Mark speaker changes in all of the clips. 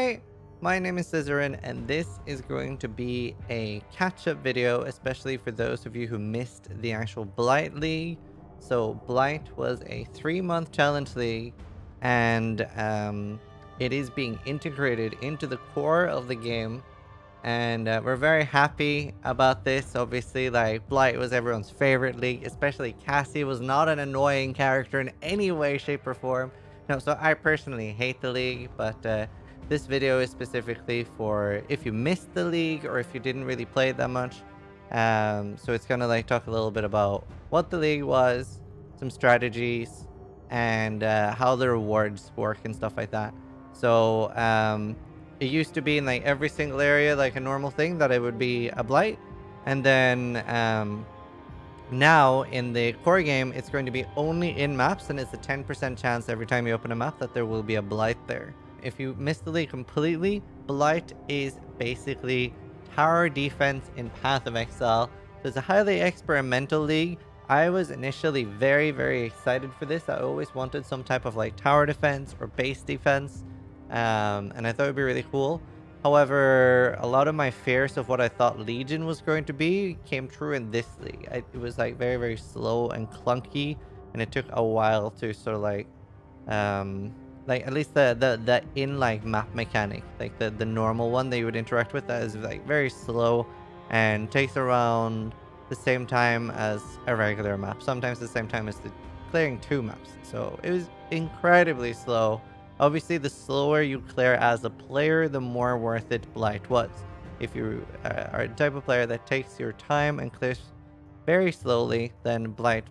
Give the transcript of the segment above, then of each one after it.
Speaker 1: Hi, my name is Zizaran, and this is going to be a catch-up video, especially for those of you who missed the actual Blight League. So Blight was a 3-month challenge league, and it is being integrated into the core of the game, and we're very happy about this. Obviously, like, Blight was everyone's favorite league, especially Cassie was not an annoying character in any way, shape, or form. No, so I personally hate the league, but this video is specifically for if you missed the league or if you didn't really play it that much. So it's gonna like talk a little bit about what the league was, some strategies, and how the rewards work and stuff like that. So it used to be in like every single area like a normal thing that it would be a blight, and then now in the core game it's going to be only in maps, and it's a 10% chance every time you open a map that there will be a blight there. If you miss the league completely, Blight is basically tower defense in Path of Exile. So it's a highly experimental league. I was initially very excited for this. I always wanted some type of like tower defense or base defense, and I thought it'd be really cool. However, a lot of my fears of what I thought Legion was going to be came true in this league. It was like very slow and clunky, and it took a while to sort of like at least the in like map mechanic, like the normal one that you would interact with, that is like very slow and takes around the same time as a regular map, sometimes the same time as the clearing 2 maps. So it was incredibly slow. Obviously, the slower you clear as a player, the more worth it Blight was. If you are the type of player that takes your time and clears very slowly, then Blight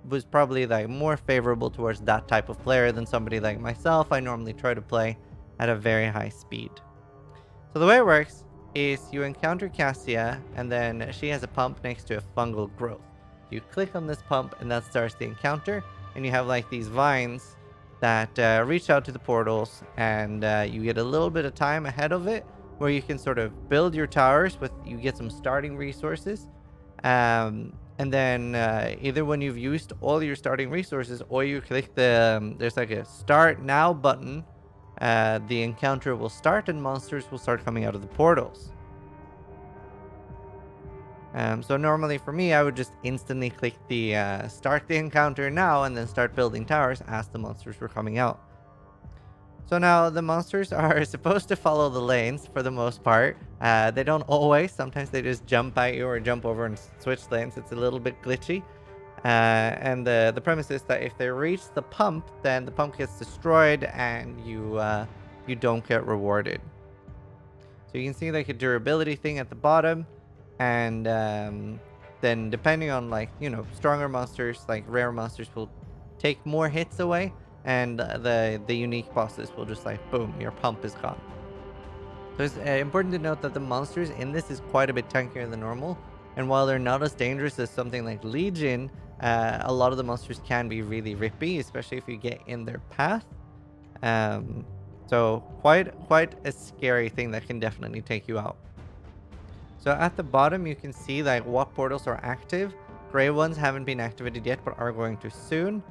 Speaker 1: was probably like more favorable towards that type of player than somebody like myself. I normally try to play at a very high speed. So the way it works is you encounter Cassia, and then she has a pump next to a fungal growth. You click on this pump and that starts the encounter, and you have like these vines that reach out to the portals, and you get a little bit of time ahead of it where you can sort of build your towers with, you get some starting resources, and then either when you've used all your starting resources, or you click the there's like a start now button, the encounter will start and monsters will start coming out of the portals. So normally for me, I would just instantly click the start the encounter now and then start building towers as the monsters were coming out. So now the monsters are supposed to follow the lanes for the most part. They don't always. Sometimes they just jump at you or jump over and switch lanes. It's a little bit glitchy. And the premise is that if they reach the pump, then the pump gets destroyed and you don't get rewarded. So you can see like a durability thing at the bottom. And then depending on like, you know, stronger monsters, like rare monsters, will take more hits away. And the unique bosses will just like, boom, your pump is gone. So it's important to note that the monsters in this is quite a bit tankier than normal. And while they're not as dangerous as something like Legion, a lot of the monsters can be really rippy, especially if you get in their path. So quite a scary thing that can definitely take you out. So at the bottom, you can see like what portals are active. Gray ones haven't been activated yet, but are going to soon.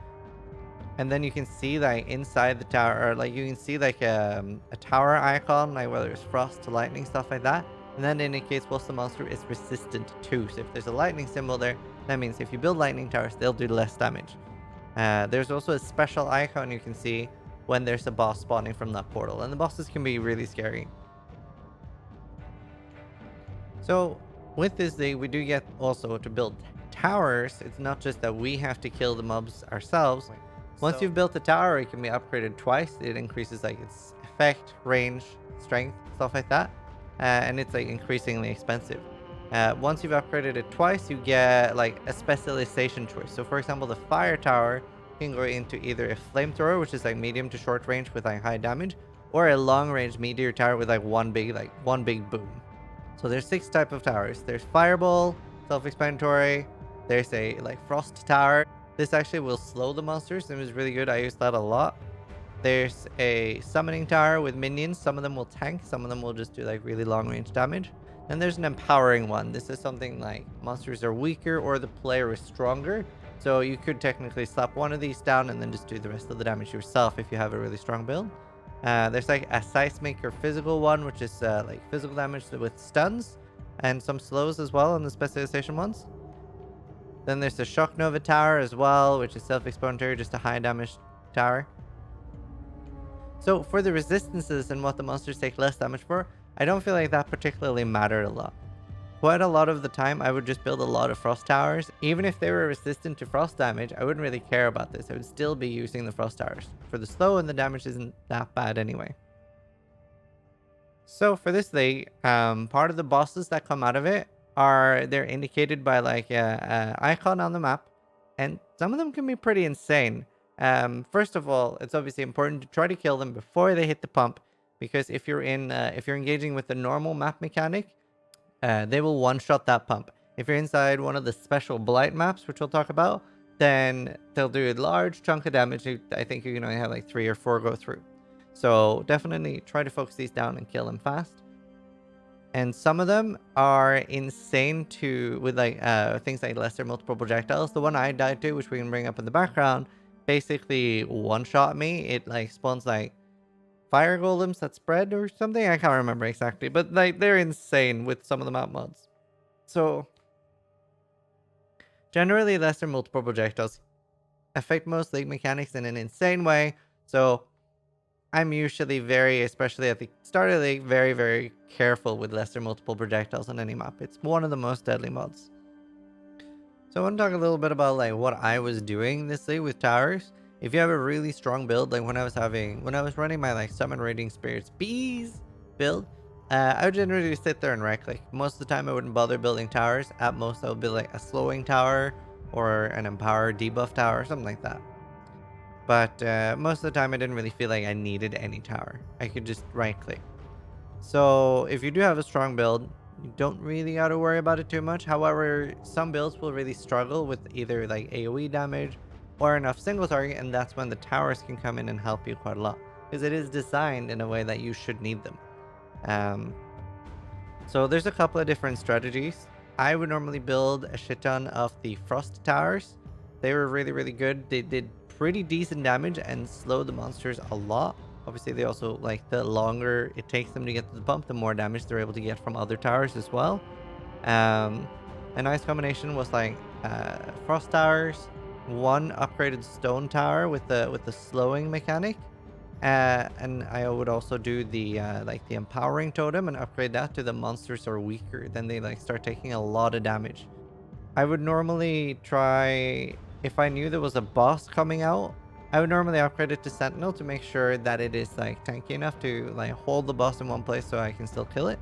Speaker 1: And then you can see like inside the tower, or like you can see like a tower icon, like whether it's frost to lightning, stuff like that. And that indicates what the monster is resistant to. So if there's a lightning symbol there, that means if you build lightning towers, they'll do less damage. There's also a special icon you can see when there's a boss spawning from that portal. And the bosses can be really scary. So with this league, we do get also to build towers. It's not just that we have to kill the mobs ourselves. Once you've built a tower, it can be upgraded twice. It increases like its effect, range, strength, stuff like that. And it's like increasingly expensive. Once you've upgraded it twice, you get like a specialization choice. So for example, the fire tower can go into either a flamethrower, which is like medium to short range with like high damage, or a long range meteor tower with like one big boom. So there's 6 types of towers. There's fireball, self-explanatory. There's a like frost tower. This actually will slow the monsters. It was really good. I used that a lot. There's a summoning tower with minions. Some of them will tank. Some of them will just do like really long range damage. Then there's an empowering one. This is something like monsters are weaker or the player is stronger. So you could technically slap one of these down and then just do the rest of the damage yourself if you have a really strong build. There's like a seismic or physical one, which is like physical damage with stuns and some slows as well on the specialization ones. Then there's the Shock Nova Tower as well, which is self-explanatory, just a high damage tower. So for the resistances and what the monsters take less damage for, I don't feel like that particularly mattered a lot. Quite a lot of the time, I would just build a lot of frost towers. Even if they were resistant to frost damage, I wouldn't really care about this. I would still be using the frost towers. For the slow, and the damage isn't that bad anyway. So for this league, part of the bosses that come out of it they're indicated by like a icon on the map, and some of them can be pretty insane. First of all, it's obviously important to try to kill them before they hit the pump, because if you're engaging with the normal map mechanic, they will one-shot that pump. If you're inside one of the special Blight maps, which we'll talk about, then they'll do a large chunk of damage. I think you can only have like 3 or 4 go through. So definitely try to focus these down and kill them fast. And some of them are insane with like things like lesser multiple projectiles. The one I died to, which we can bring up in the background, basically one-shot me. It like spawns like fire golems that spread or something. I can't remember exactly, but like they're insane with some of the map mods. So generally lesser multiple projectiles affect most league mechanics in an insane way. So I'm usually especially at the start of the league, very, very careful with lesser multiple projectiles on any map. It's one of the most deadly mods. So I want to talk a little bit about like what I was doing this league with towers. If you have a really strong build, like when I was running my like Summon Raging Spirits Bees build, I would generally sit there and right click. Most of the time I wouldn't bother building towers. At most I would build like a slowing tower or an empower debuff tower, something like that. But most of the time I didn't really feel like I needed any tower. I could just right click. So if you do have a strong build, you don't really got to worry about it too much. However, some builds will really struggle with either like AoE damage or enough single target, and that's when the towers can come in and help you quite a lot, because it is designed in a way that you should need them. So there's a couple of different strategies. I would normally build a shit ton of the frost towers. They were really, really good. They did pretty decent damage and slowed the monsters a lot. Obviously, they also, like, the longer it takes them to get to the pump, the more damage they're able to get from other towers as well. A nice combination was like frost towers, one upgraded stone tower with the slowing mechanic, and I would also do the like the empowering totem and upgrade that to the monsters are weaker. Then they like start taking a lot of damage. I would normally try, if I knew there was a boss coming out, I would normally upgrade it to Sentinel to make sure that it is like tanky enough to like hold the boss in one place so I can still kill it.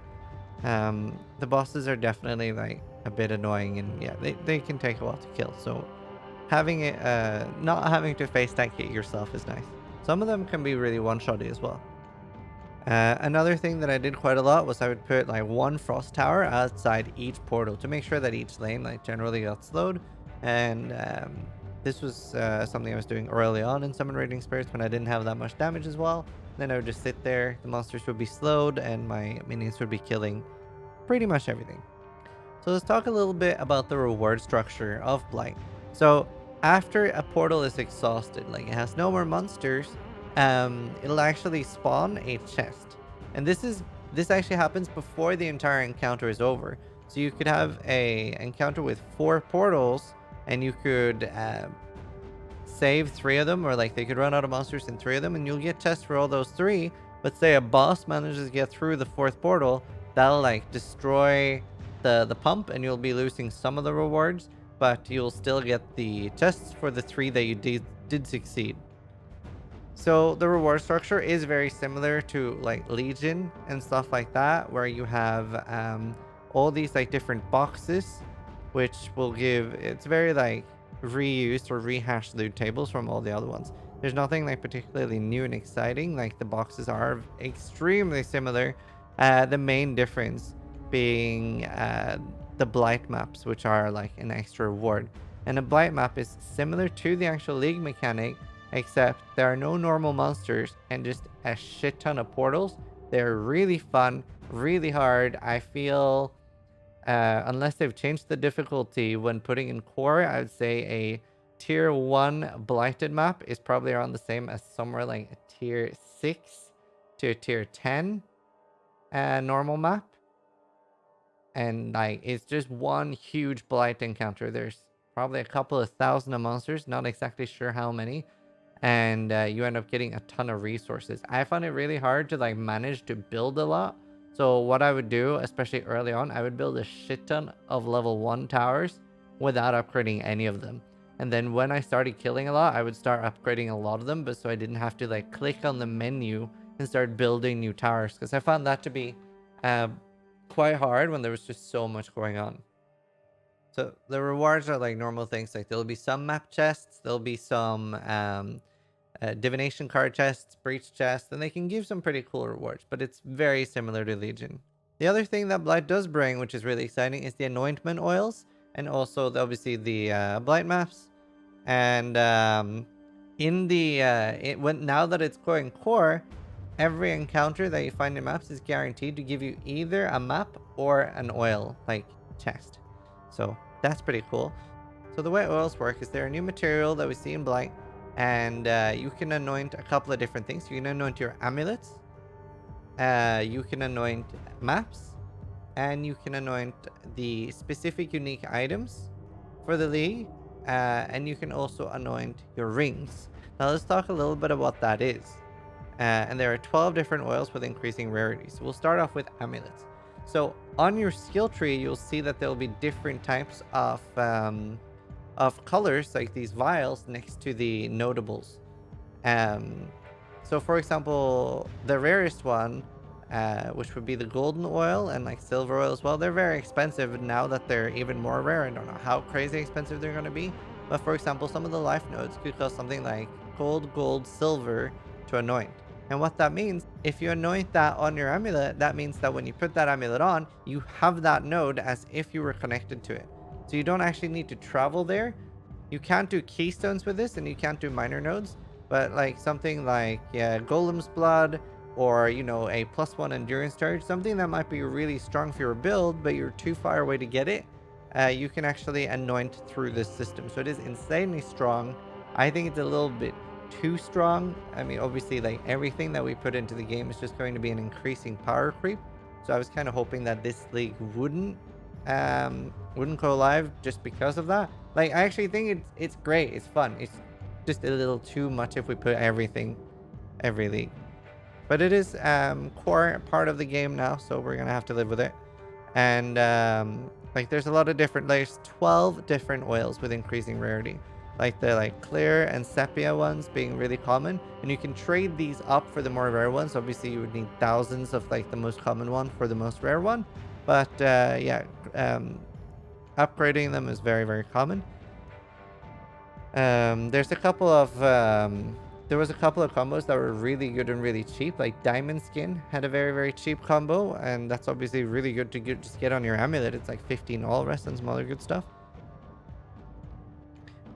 Speaker 1: The bosses are definitely like a bit annoying, and yeah, they can take a while to kill. So having it, not having to face tank it yourself is nice. Some of them can be really one-shotty as well. Another thing that I did quite a lot was I would put like one frost tower outside each portal to make sure that each lane like generally got slowed. And this was something I was doing early on in Summon Raging Spirits when I didn't have that much damage as well. Then I would just sit there, the monsters would be slowed, and my minions would be killing pretty much everything. So let's talk a little bit about the reward structure of Blight. So after a portal is exhausted, like it has no more monsters, it'll actually spawn a chest. And this actually happens before the entire encounter is over. So you could have a encounter with 4 portals, and you could save 3 of them, or like they could run out of monsters in 3 of them, and you'll get chests for all those 3. But say a boss manages to get through the 4th portal, that'll like destroy the pump, and you'll be losing some of the rewards, but you'll still get the chests for the 3 that you did succeed. So the reward structure is very similar to like Legion and stuff like that, where you have all these like different boxes, which will give, it's very like reused or rehashed loot tables from all the other ones. There's nothing like particularly new and exciting. Like the boxes are extremely similar. The main difference being the Blight maps, which are like an extra reward. And a Blight map is similar to the actual League mechanic, except there are no normal monsters and just a shit ton of portals. They're really fun, really hard. I feel, unless they've changed the difficulty when putting in core, I would say a tier 1 Blighted map is probably around the same as somewhere like a tier 6 to a tier 10 normal map. And like it's just one huge Blight encounter. There's probably a couple of thousand of monsters, not exactly sure how many. And you end up getting a ton of resources. I found it really hard to like manage to build a lot. So what I would do, especially early on, I would build a shit ton of level 1 towers without upgrading any of them. And then when I started killing a lot, I would start upgrading a lot of them, but so I didn't have to like click on the menu and start building new towers, because I found that to be quite hard when there was just so much going on. So the rewards are like normal things. Like there'll be some map chests, there'll be some divination card chests, breach chests, and they can give some pretty cool rewards, but it's very similar to Legion. The other thing that Blight does bring, which is really exciting, is the Anointment oils, and also obviously the Blight maps. And in the now that it's going core, every encounter that you find in maps is guaranteed to give you either a map or an oil like chest. So that's pretty cool. So the way oils work is they're a new material that we see in Blight, and you can anoint a couple of different things. You can anoint your amulets, you can anoint maps, and you can anoint the specific unique items for the league, and you can also anoint your rings. Now let's talk a little bit about what that is. And there are 12 different oils with increasing rarity. So we'll start off with amulets. So on your skill tree, you'll see that there'll be different types of colors, like these vials next to the notables. So for example, the rarest one, which would be the golden oil and like silver oil as well, they're very expensive now that they're even more rare. I don't know how crazy expensive they're going to be. But for example, some of the life nodes could cost something like gold, silver to anoint. And what that means, if you anoint that on your amulet, that means that when you put that amulet on, you have that node as if you were connected to it. So you don't actually need to travel there. You can't do keystones with this, and you can't do minor nodes. But like something like Golem's Blood, or you know, a +1 endurance charge, something that might be really strong for your build, but you're too far away to get it, you can actually anoint through this system. So it is insanely strong. I think it's a little bit too strong. I mean, obviously, like everything that we put into the game is just going to be an increasing power creep. So I was kind of hoping that this league wouldn't go live just because of that. Like, I actually think it's great. It's fun. It's just a little too much if we put everything every league. But it is core part of the game now, so we're gonna have to live with it. And like there's a lot of different, there's 12 different oils with increasing rarity, like the like clear and sepia ones being really common, and you can trade these up for the more rare ones. Obviously you would need thousands of like the most common one for the most rare one, but upgrading them is very, very common. There's a couple of there was a couple of combos that were really good and really cheap. Like Diamond Skin had a very, very cheap combo, and that's obviously really good to just get on your amulet. It's like 15 all rest and some other good stuff.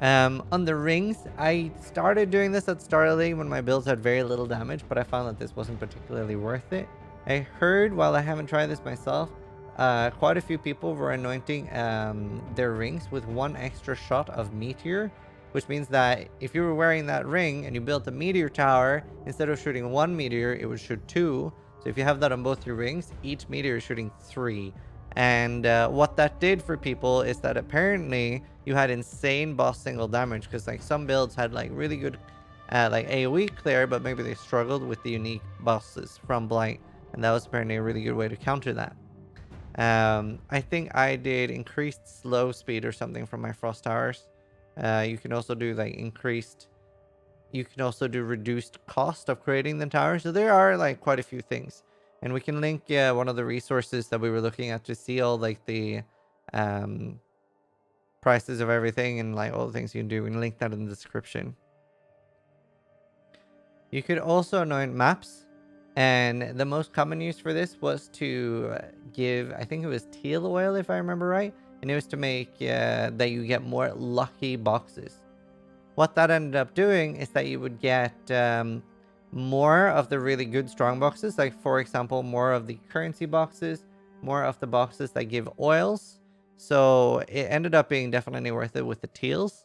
Speaker 1: On the rings, I started doing this at start of the league when my builds had very little damage, but I found that this wasn't particularly worth it. I heard, while I haven't tried this myself, quite a few people were anointing their rings with 1 extra shot of meteor, which means that if you were wearing that ring and you built a meteor tower, instead of shooting 1 meteor, it would shoot 2. So if you have that on both your rings, each meteor is shooting 3. And what that did for people is that apparently you had insane boss single damage, because like some builds had like really good like AoE clear, but maybe they struggled with the unique bosses from Blight, and that was apparently a really good way to counter that. I think I did increased slow speed or something from my frost towers. You can also do like you can also do reduced cost of creating the tower. So there are like quite a few things, and we can link one of the resources that we were looking at to see all like the prices of everything and like all the things you can do. We can link that in the description. You could also anoint maps, and the most common use for this was to give, I think it was teal oil if I remember right, and it was to make that you get more lucky boxes. What that ended up doing is that you would get more of the really good strong boxes, like for example more of the currency boxes, more of the boxes that give oils. So it ended up being definitely worth it with the teals.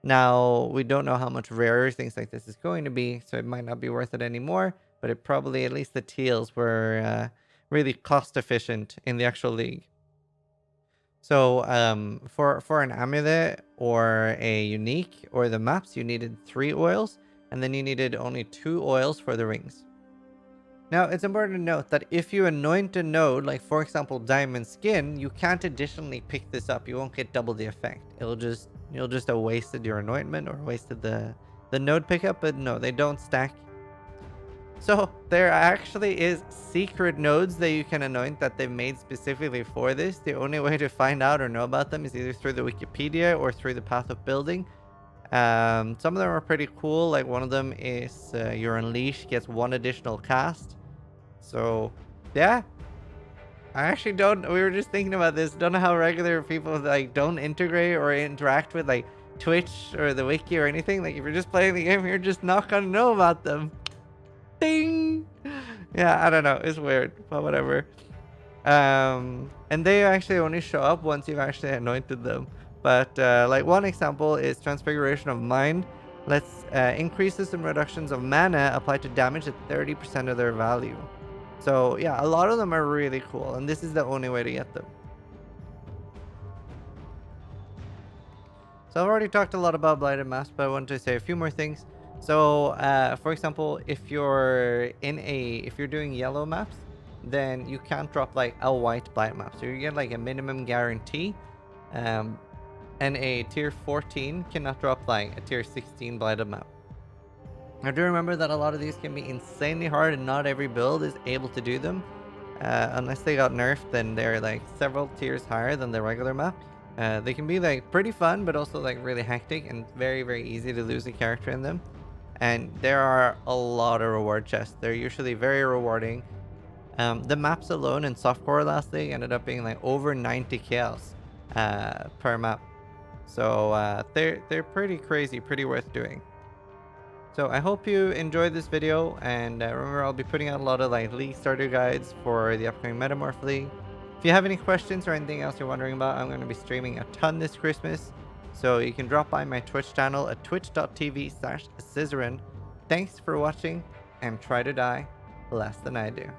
Speaker 1: Now we don't know how much rarer things like this is going to be, so it might not be worth it anymore, but it probably, at least the teals, were really cost efficient in the actual league. So for an amulet or a unique or the maps, you needed 3 oils, and then you needed only 2 oils for the rings. Now, it's important to note that if you anoint a node, like for example Diamond Skin, you can't additionally pick this up. You won't get double the effect. You'll just have wasted your anointment or wasted the node pickup, but no, they don't stack. So there actually is secret nodes that you can anoint that they've made specifically for this. The only way to find out or know about them is either through the Wikipedia or through the path of building. Some of them are pretty cool. Like one of them is your Unleash gets 1 additional cast. So yeah, I actually don't. We were just thinking about this. Don't know how regular people like don't integrate or interact with like Twitch or the wiki or anything. Like if you're just playing the game, you're just not gonna know about them. Ding. Yeah, I don't know. It's weird, but whatever. And they actually only show up once you've actually anointed them. But like one example is Transfiguration of Mind. Let's increases and reductions of mana apply to damage at 30% of their value. So yeah, a lot of them are really cool, and this is the only way to get them. So I've already talked a lot about Blighted Maps, but I want to say a few more things. So for example, if you're doing yellow maps, then you can't drop like a white Blight map. So you get like a minimum guarantee. And a tier 14 cannot drop like a tier 16 Blighted map. I do remember that a lot of these can be insanely hard, and not every build is able to do them. Unless they got nerfed, then they're like several tiers higher than the regular map. They can be like pretty fun, but also like really hectic and very, very easy to lose a character in them. And there are a lot of reward chests. They're usually very rewarding. The maps alone in softcore last league ended up being like over 90 kills per map. So they're pretty crazy, pretty worth doing. So I hope you enjoyed this video, and remember, I'll be putting out a lot of like league starter guides for the upcoming Metamorph League. If you have any questions or anything else you're wondering about, I'm going to be streaming a ton this Christmas. So you can drop by my Twitch channel at twitch.tv/Zizaran. Thanks for watching, and try to die less than I do.